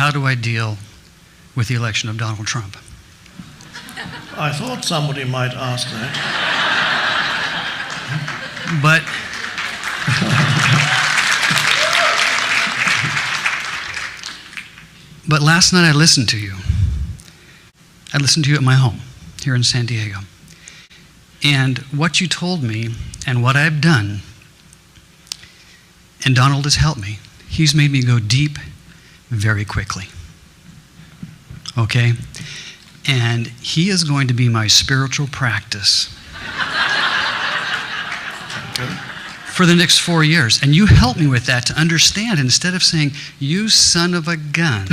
how do I deal with the election of Donald Trump? I thought somebody might ask that. But but last night I listened to you. I listened to you at my home here in San Diego. And what you told me and what I've done, and Donald has helped me, he's made me go deep very quickly. Okay? And he is going to be my spiritual practice for the next 4 years. And you helped me with that to understand, instead of saying, you son of a gun,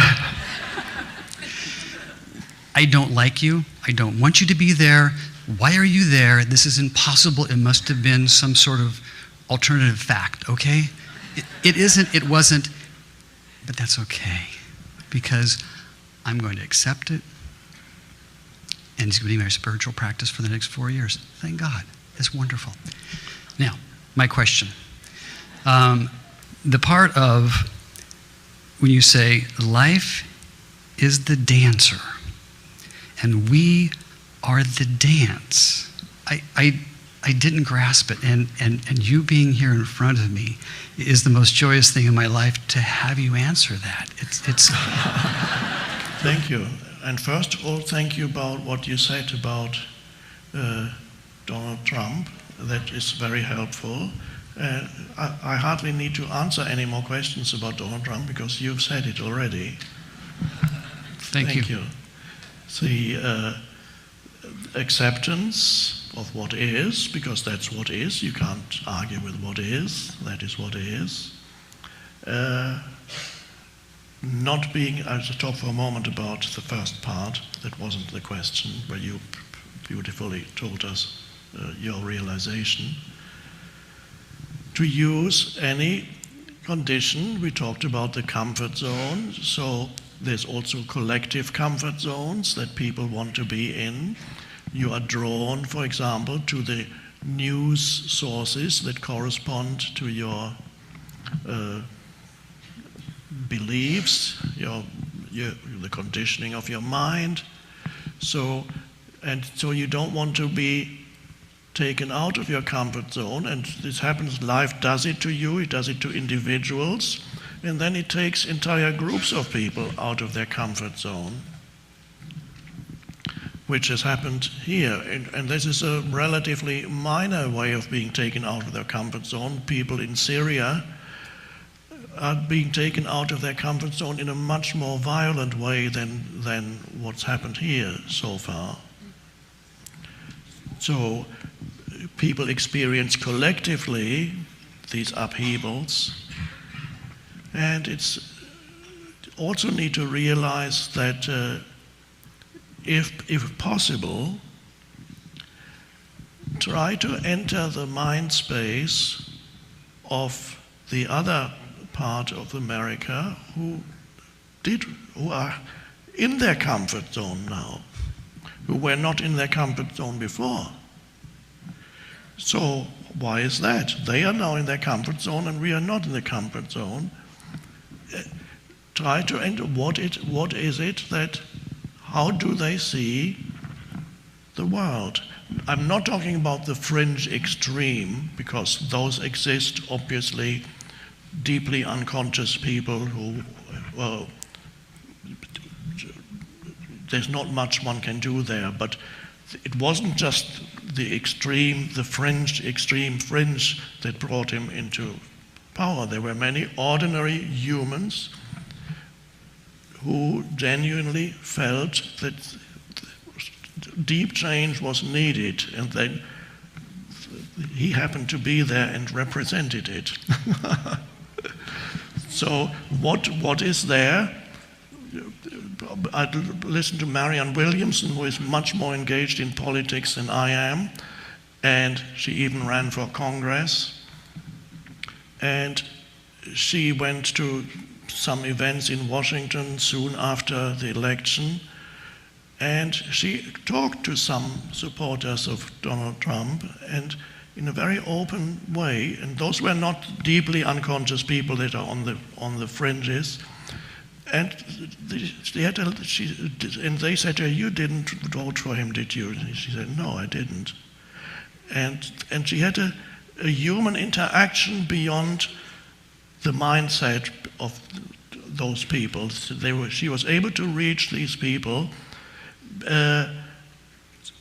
I don't like you, I don't want you to be there, why are you there, this is impossible, it must have been some sort of alternative fact, okay? It isn't, it wasn't, but that's okay, because I'm going to accept it, and it's going to be my spiritual practice for the next 4 years. Thank God. It's wonderful. Now, my question. The part of when you say, life is the dancer, and we are the dance. I didn't grasp it, and you being here in front of me is the most joyous thing in my life to have you answer that. It's Thank you. And first of all, thank you about what you said about Donald Trump. That is very helpful. I hardly need to answer any more questions about Donald Trump because you've said it already. Thank you. The acceptance of what is, because that's what is. You can't argue with what is. That is what is. Not being, I'll just talk for a moment about the first part. That wasn't the question, where you beautifully told us your realization. To use any condition, we talked about the comfort zone, so there's also collective comfort zones that people want to be in. You are drawn, for example, to the news sources that correspond to your beliefs, the conditioning of your mind. So you don't want to be taken out of your comfort zone, and this happens, life does it to you, it does it to individuals, and then it takes entire groups of people out of their comfort zone, which has happened here. And this is a relatively minor way of being taken out of their comfort zone. People in Syria are being taken out of their comfort zone in a much more violent way than what's happened here so far. So people experience collectively these upheavals, and it's also need to realize that if possible, try to enter the mind space of the other part of America who are in their comfort zone now, who were not in their comfort zone before. So why is that? They are now in their comfort zone and we are not in the comfort zone. Try to enter what is it that, how do they see the world? I'm not talking about the fringe extreme, because those exist, obviously, deeply unconscious people who, well, there's not much one can do there, but it wasn't just the extreme, the extreme fringe that brought him into power. There were many ordinary humans who genuinely felt that deep change was needed, and then he happened to be there and represented it. So what is there? I listened to Marianne Williamson, who is much more engaged in politics than I am, and she even ran for Congress. And she went to some events in Washington soon after the election, and she talked to some supporters of Donald Trump, and in a very open way, and those were not deeply unconscious people that are on the fringes, And and they said to her, "You didn't vote for him, did you?" And she said, "No, I didn't." And she had a human interaction beyond the mindset of those people. So she was able to reach these people.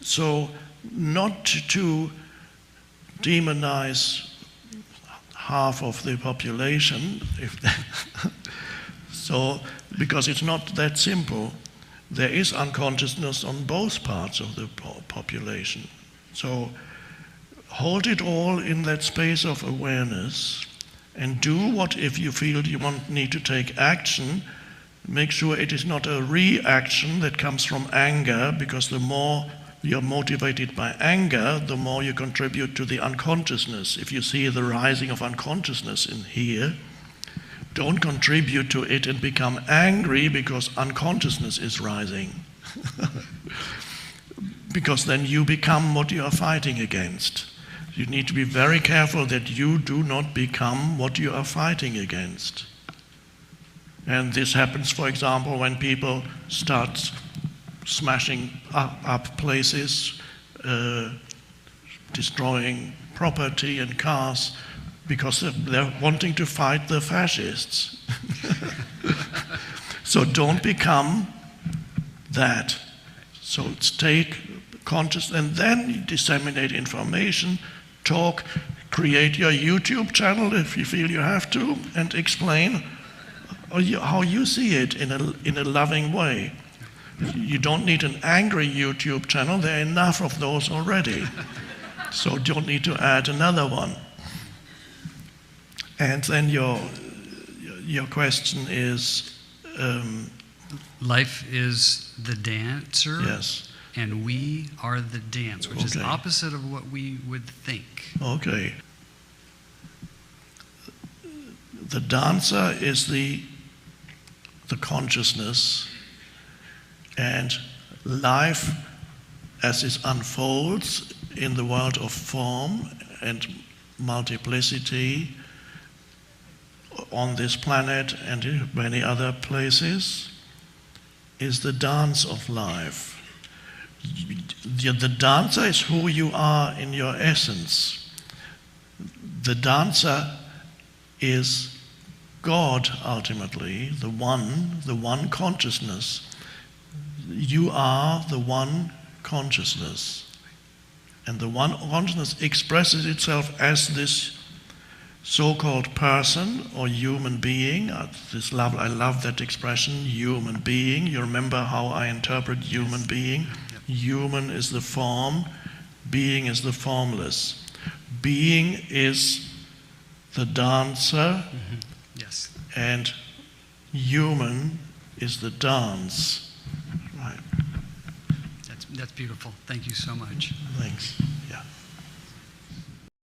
So not to demonize half of the population, so because it's not that simple. There is unconsciousness on both parts of the population. So hold it all in that space of awareness and do what, if you feel you need to take action, make sure it is not a reaction that comes from anger, because the more you're motivated by anger, the more you contribute to the unconsciousness. If you see the rising of unconsciousness in here, don't contribute to it and become angry because unconsciousness is rising. Because then you become what you are fighting against. You need to be very careful that you do not become what you are fighting against. And this happens, for example, when people start smashing up places, destroying property and cars, because they're wanting to fight the fascists. So don't become that. So stay conscious, and then you disseminate information, talk, create your YouTube channel if you feel you have to, and explain how you see it in a loving way. You don't need an angry YouTube channel, there are enough of those already. So you don't need to add another one. And then your question is... life is the dancer, yes, and we are the dance, which is okay. opposite of what we would think. Okay. The dancer is the consciousness, and life as it unfolds in the world of form and multiplicity on this planet and in many other places is the dance of life. The dancer is who you are in your essence. The dancer is God ultimately, the one consciousness. You are the one consciousness. And the one consciousness expresses itself as this so-called person or human being. I love that expression, human being. You remember how I interpret human being? Yep. Human is the form, being is the formless. Being is the dancer, Yes. and human is the dance. Right. That's beautiful. Thank you so much. Thanks. Yeah.